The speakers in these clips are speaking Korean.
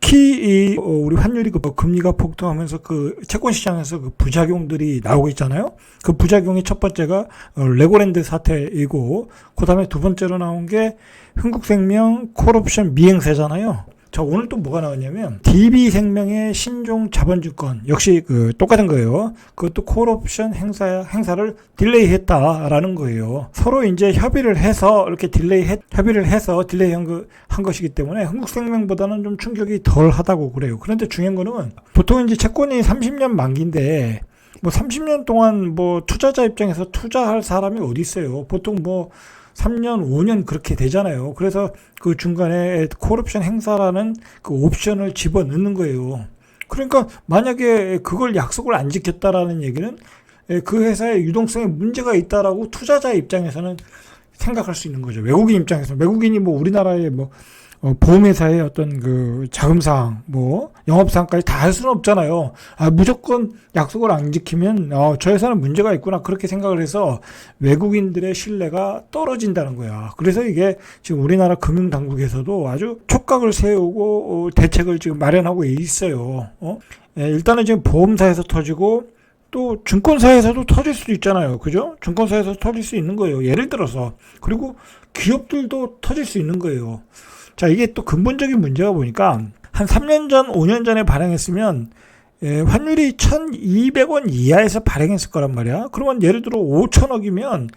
특히 우리 환율이 금리가 폭등하면서 채권 시장에서 부작용들이 나오고 있잖아요. 그 부작용의 첫 번째가 레고랜드 사태이고, 그 다음에 두 번째로 나온 게 흥국생명 콜옵션 미행세잖아요. 자, 오늘 또 뭐가 나왔냐면 DB생명의 신종 자본증권 역시 똑같은 거예요. 그것도 콜옵션 행사를 딜레이했다라는 거예요. 서로 이제 협의를 해서 이렇게 협의를 해서 딜레이 한 것이기 때문에 흥국생명보다는 좀 충격이 덜 하다고 그래요. 그런데 중요한 거는 보통 이제 채권이 30년 만기인데 30년 동안 투자자 입장에서 투자할 사람이 어디 있어요. 보통 3년, 5년 그렇게 되잖아요. 그래서 그 중간에 콜옵션 행사라는 그 옵션을 집어넣는 거예요. 그러니까 만약에 그걸 약속을 안 지켰다라는 얘기는 그 회사의 유동성에 문제가 있다라고 투자자 입장에서는 생각할 수 있는 거죠. 외국인 입장에서. 외국인이 우리나라의 보험회사의 어떤 자금사항, 영업사항까지 다 할 수는 없잖아요. 무조건 약속을 안 지키면, 저 회사는 문제가 있구나. 그렇게 생각을 해서 외국인들의 신뢰가 떨어진다는 거야. 그래서 이게 지금 우리나라 금융당국에서도 아주 촉각을 세우고 대책을 지금 마련하고 있어요. 일단은 지금 보험사에서 터지고, 또 증권사에서도 터질 수도 있잖아요. 그죠? 증권사에서 터질 수 있는 거예요. 예를 들어서. 그리고 기업들도 터질 수 있는 거예요. 자, 이게 또 근본적인 문제가 보니까 한 3년 전, 5년 전에 발행했으면 환율이 1,200원 이하에서 발행했을 거란 말이야. 그러면 예를 들어 5천억이면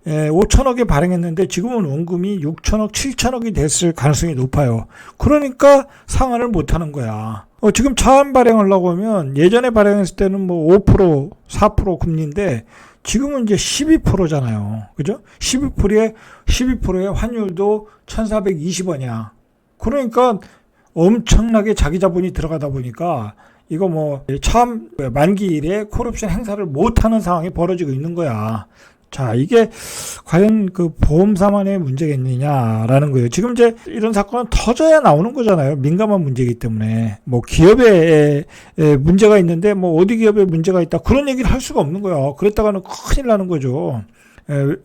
5천억에 발행했는데 지금은 원금이 6천억, 7천억이 됐을 가능성이 높아요. 그러니까 상환을 못하는 거야. 지금 차환 발행하려고 하면 예전에 발행했을 때는 5%, 4% 금리인데 지금은 이제 12%잖아요. 그죠? 12%의 환율도 1,420원이야. 그러니까 엄청나게 자기 자본이 들어가다 보니까 이거 참 만기일에 콜옵션 행사를 못하는 상황이 벌어지고 있는 거야. 자, 이게 과연 보험사만의 문제겠느냐라는 거예요. 지금 이제 이런 사건은 터져야 나오는 거잖아요. 민감한 문제이기 때문에. 기업에 문제가 있는데 어디 기업에 문제가 있다. 그런 얘기를 할 수가 없는 거야. 그랬다가는 큰일 나는 거죠.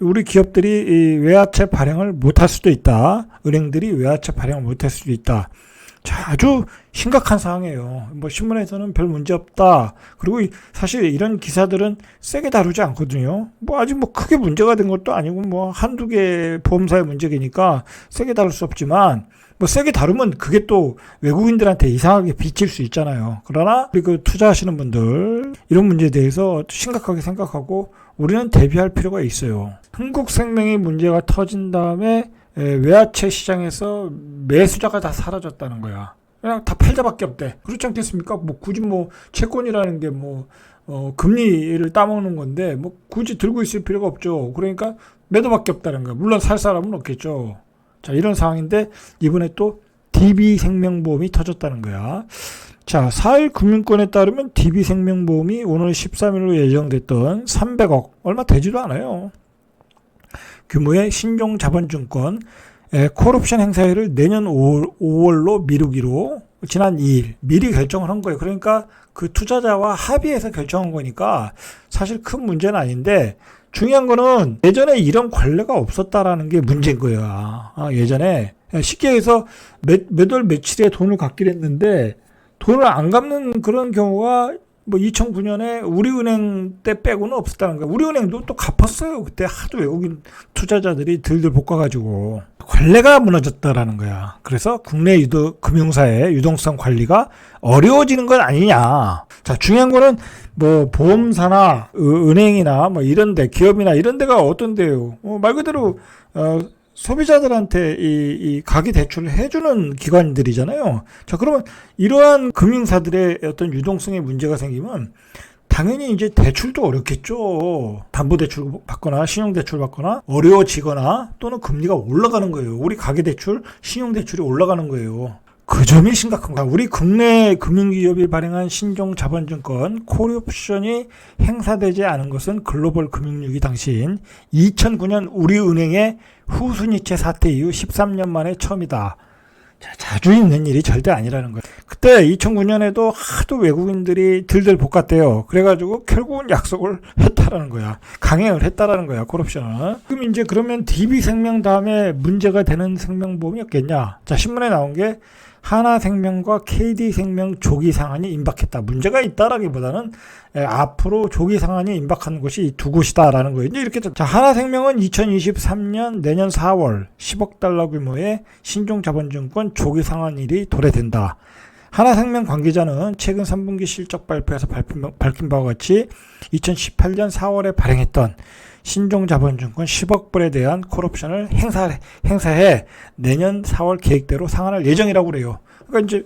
우리 기업들이 이 외화채 발행을 못할 수도 있다. 은행들이 외화채 발행을 못할 수도 있다. 자, 아주 심각한 상황이에요. 신문에서는 별 문제 없다. 그리고 사실 이런 기사들은 세게 다루지 않거든요. 아직 크게 문제가 된 것도 아니고 한두 개 보험사의 문제니까 세게 다룰 수 없지만 세게 다루면 그게 또 외국인들한테 이상하게 비칠 수 있잖아요. 그러나 우리 투자하시는 분들 이런 문제에 대해서 심각하게 생각하고 우리는 대비할 필요가 있어요. 흥국생명의 문제가 터진 다음에 외화채 시장에서 매수자가 다 사라졌다는 거야. 그냥 다 팔자밖에 없대. 그렇지 않겠습니까? 굳이 채권이라는 게 금리를 따먹는 건데 굳이 들고 있을 필요가 없죠. 그러니까 매도밖에 없다는 거야. 물론 살 사람은 없겠죠. 자, 이런 상황인데 이번에 또 DB생명보험이 터졌다는 거야. 자, 4일 금융권에 따르면 DB생명보험이 오늘 13일로 예정됐던 300억 얼마 되지도 않아요. 규모의 신종 자본증권 콜옵션 행사일을 내년 5월로 미루기로 지난 2일 미리 결정을 한 거예요. 그러니까 그 투자자와 합의해서 결정한 거니까 사실 큰 문제는 아닌데 중요한 거는 예전에 이런 관례가 없었다라는 게 문제인 거야. 예전에 쉽게 해서 몇 월 며칠에 돈을 갚기로 했는데 돈을 안 갚는 그런 경우가 2009년에 우리은행 때 빼고는 없었다는 거야. 우리은행도 또 갚았어요. 그때 하도 외국인 투자자들이 들들 볶아가지고 관례가 무너졌다라는 거야. 그래서 국내 금융사의 유동성 관리가 어려워지는 건 아니냐. 자, 중요한 거는 보험사나 은행이나 이런데 기업이나 이런 데가 어떤데요. 말 그대로 소비자들한테 이 가계 대출을 해주는 기관들이잖아요. 자, 그러면 이러한 금융사들의 어떤 유동성에 문제가 생기면 당연히 이제 대출도 어렵겠죠. 담보대출 받거나 신용대출 받거나 어려워지거나 또는 금리가 올라가는 거예요. 우리 가계대출, 신용대출이 올라가는 거예요. 그 점이 심각한 거야. 우리 국내 금융기업이 발행한 신종 자본증권 콜옵션이 행사되지 않은 것은 글로벌 금융위기 당시인 2009년 우리은행의 후순위채 사태 이후 13년 만에 처음이다. 자, 자주 있는 일이 절대 아니라는 거예요. 그때 2009년에도 하도 외국인들이 들들 볶았대요. 그래가지고 결국은 약속을 했다라는 거야. 강행을 했다라는 거야, 콜옵션을. 그럼 이제 그러면 DB생명 다음에 문제가 되는 생명보험이 없겠냐? 자, 신문에 나온 게 하나생명과 KD생명 조기 상한이 임박했다. 문제가 있다라기보다는 앞으로 조기 상한이 임박하는 곳이 이 두 곳이다라는 거예요. 이제 이렇게 자, 하나생명은 2023년 내년 4월 10억 달러 규모의 신종자본증권 조기 상한일이 도래된다. 하나생명 관계자는 최근 3분기 실적 발표에서 밝힌 바와 같이 2018년 4월에 발행했던 신종자본증권 10억 불에 대한 콜옵션을 행사해 내년 4월 계획대로 상환할 예정이라고 그래요. 그러니까 이제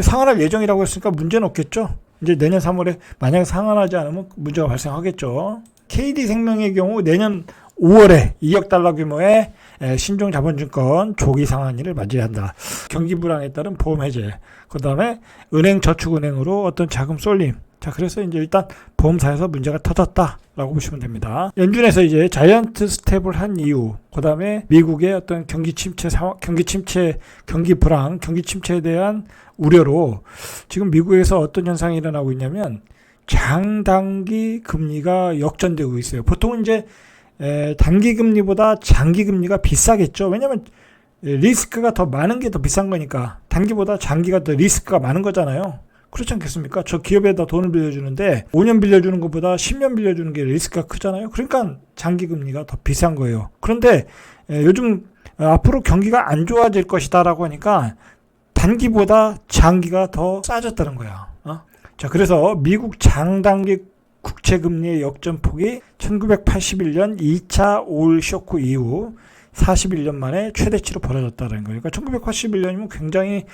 상환할 예정이라고 했으니까 문제는 없겠죠. 이제 내년 3월에 만약에 상환하지 않으면 문제가 발생하겠죠. KD생명의 경우 내년 5월에 2억 달러 규모의 신종자본증권 조기 상환일을 맞이한다. 경기 불황에 따른 보험 해제, 그 다음에 은행 저축은행으로 어떤 자금 쏠림. 자, 그래서 이제 일단 보험사에서 문제가 터졌다라고 보시면 됩니다. 연준에서 이제 자이언트 스텝을 한 이유, 그 다음에 미국의 어떤 경기 침체 상황, 경기 불황, 경기 침체에 대한 우려로 지금 미국에서 어떤 현상이 일어나고 있냐면 장단기 금리가 역전되고 있어요. 보통은 이제 단기 금리보다 장기 금리가 비싸겠죠. 왜냐하면 리스크가 더 많은 게 더 비싼 거니까. 단기보다 장기가 더 리스크가 많은 거잖아요. 그렇지 않겠습니까? 저 기업에다 돈을 빌려주는데 5년 빌려주는 것보다 10년 빌려주는 게 리스크가 크잖아요. 그러니까 장기 금리가 더 비싼 거예요. 그런데 요즘 앞으로 경기가 안 좋아질 것이다라고 하니까 단기보다 장기가 더 싸졌다는 거야. 자, 그래서 미국 장단기 국채금리의 역전폭이 1981년 2차 오일 쇼크 이후 41년 만에 최대치로 벌어졌다는 거예요. 그러니까 1981년이면 굉장히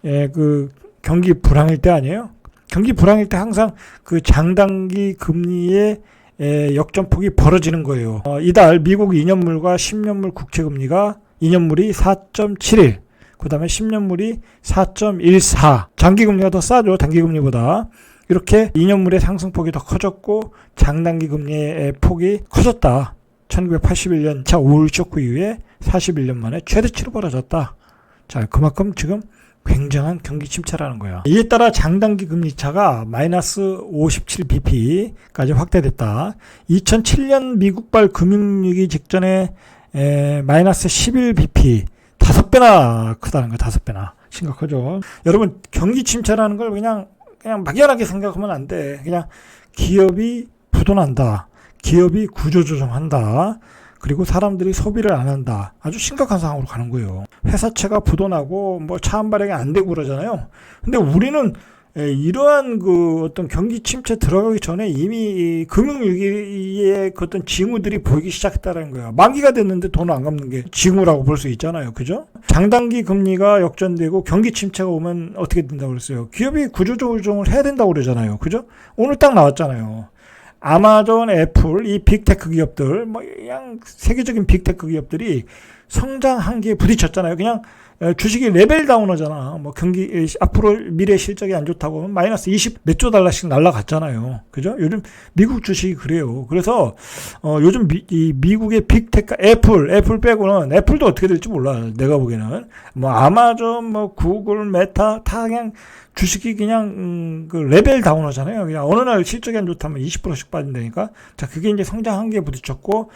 그 경기 불황일 때 아니에요? 경기 불황일 때 항상 그 장단기 금리의 역전폭이 벌어지는 거예요. 이달 미국 2년물과 10년물 국채금리가 2년물이 4.71, 그 다음에 10년물이 4.14. 장기금리가 더 싸죠. 단기금리보다. 이렇게 2년물의 상승폭이 더 커졌고 장단기 금리의 폭이 커졌다. 1981년 차 오일 쇼크 이후에 41년 만에 최대치로 벌어졌다. 자, 그만큼 지금 굉장한 경기 침체라는 거야. 이에 따라 장단기 금리 차가 마이너스 57bp까지 확대됐다. 2007년 미국발 금융위기 직전에 마이너스 11bp, 5배나 크다는 거야. 5배나. 심각하죠. 여러분, 경기 침체라는 걸 그냥 막연하게 생각하면 안 돼. 그냥 기업이 부도난다. 기업이 구조조정한다. 그리고 사람들이 소비를 안 한다. 아주 심각한 상황으로 가는 거예요. 회사채가 부도나고 뭐 차안 발행이 안 되고 그러잖아요. 근데 우리는 이러한 그 어떤 경기 침체 들어가기 전에 이미 금융위기의 그 어떤 징후들이 보이기 시작했다는 거야. 만기가 됐는데 돈을 안 갚는 게 징후라고 볼 수 있잖아요. 그죠? 장단기 금리가 역전되고 경기 침체가 오면 어떻게 된다고 그랬어요? 기업이 구조조정을 해야 된다고 그러잖아요. 그죠? 오늘 딱 나왔잖아요. 아마존, 애플, 이 빅테크 기업들, 뭐 그냥 세계적인 빅테크 기업들이 성장 한계에 부딪혔잖아요. 그냥 주식이 레벨 다운하잖아. 뭐 경기 앞으로 미래 실적이 안 좋다고 하면 마이너스 20 몇 조 달러씩 날라갔잖아요. 그죠? 요즘 미국 주식이 그래요. 그래서 요즘 이 미국의 빅테크 애플 빼고는 애플도 어떻게 될지 몰라. 내가 보기에는 뭐 아마존, 뭐 구글, 메타 다 그냥 주식이 그냥 그 레벨 다운하잖아요. 그냥 어느 날 실적이 안 좋다면 20%씩 빠진다니까. 자, 그게 이제 성장 한계에 부딪혔고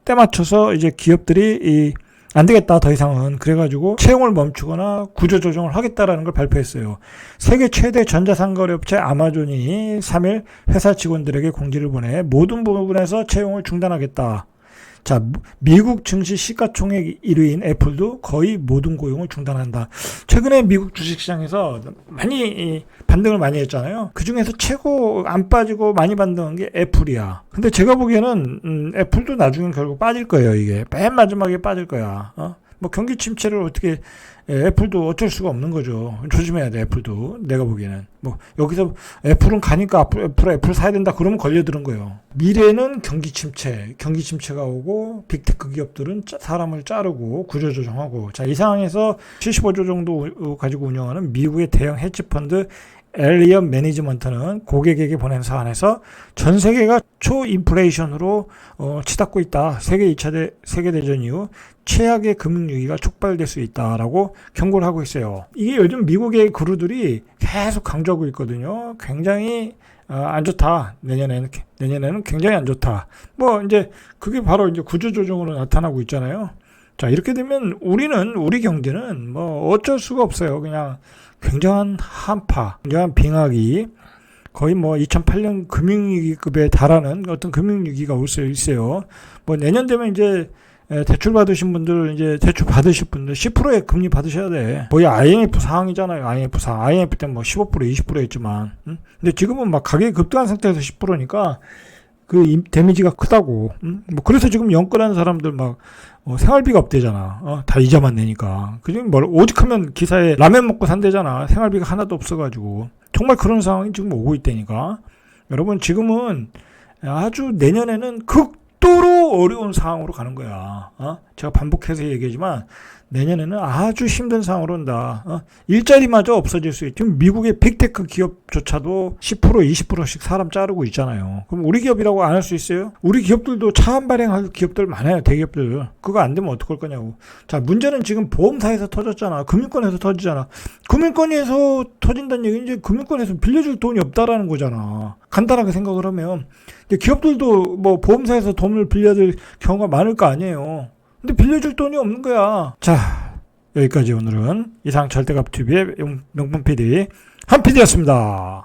때 맞춰서 이제 기업들이 안 되겠다 더 이상은 그래가지고 채용을 멈추거나 구조조정을 하겠다라는 걸 발표했어요. 세계 최대 전자상거래업체 아마존이 3일 회사 직원들에게 공지를 보내 모든 부분에서 채용을 중단하겠다. 자, 미국 증시 시가총액 1위인 애플도 거의 모든 고용을 중단한다. 최근에 미국 주식시장에서 많이 반등을 많이 했잖아요. 그중에서 최고 안 빠지고 많이 반등한 게 애플이야. 근데 제가 보기에는 애플도 나중엔 결국 빠질 거예요. 이게 맨 마지막에 빠질 거야. 뭐 경기 침체를 어떻게 애플도 어쩔 수가 없는 거죠. 조심해야 돼. 애플도 내가 보기에는 뭐 여기서 애플은 가니까 앞으로 애플 사야 된다 그러면 걸려드는 거예요. 미래는 경기 침체가 오고 빅테크 기업들은 사람을 자르고 구조조정하고 자, 이 상황에서 75조 정도 가지고 운영하는 미국의 대형 헤지펀드 엘리엇 매니지먼트는 고객에게 보낸 사안에서 전 세계가 초인플레이션으로 치닫고 있다. 세계 2차 세계대전 이후 최악의 금융위기가 촉발될 수 있다라고 경고를 하고 있어요. 이게 요즘 미국의 그루들이 계속 강조하고 있거든요. 굉장히 안 좋다. 내년에는 굉장히 안 좋다. 뭐 이제 그게 바로 이제 구조조정으로 나타나고 있잖아요. 자, 이렇게 되면 우리 경제는 뭐 어쩔 수가 없어요. 그냥 굉장한 한파, 굉장한 빙하기, 거의 뭐 2008년 금융위기급에 달하는 어떤 금융위기가 올 수 있어요. 뭐 내년 되면 이제 대출 받으신 분들, 이제 대출 받으실 분들 10%의 금리 받으셔야 돼. 거의 IMF 상황이잖아요. IMF 때 뭐 15%, 20%였지만. 근데 지금은 막 가격이 급등한 상태에서 10%니까 그 데미지가 크다고. 뭐 그래서 지금 연끌하는 사람들 막 생활비가 없대잖아. 다 이자만 내니까. 그중에 뭘 오직하면 기사에 라면 먹고 산대잖아. 생활비가 하나도 없어가지고. 정말 그런 상황이 지금 오고 있다니까. 여러분 지금은 아주 내년에는 극도로 어려운 상황으로 가는 거야. 제가 반복해서 얘기하지만 내년에는 아주 힘든 상황으로 온다. 일자리마저 없어질 수 있죠. 지금 미국의 빅테크 기업조차도 10%, 20%씩 사람 자르고 있잖아요. 그럼 우리 기업이라고 안 할 수 있어요? 우리 기업들도 차안 발행할 기업들 많아요. 대기업들. 그거 안 되면 어떡할 거냐고. 자, 문제는 지금 보험사에서 터졌잖아. 금융권에서 터지잖아. 금융권에서 터진다는 얘기는 이제 금융권에서 빌려줄 돈이 없다라는 거잖아. 간단하게 생각을 하면. 기업들도 뭐 보험사에서 돈을 빌려줄 경우가 많을 거 아니에요. 근데 빌려줄 돈이 없는 거야. 자, 여기까지 오늘은 이상 절대값TV의 명품 PD 한 PD였습니다.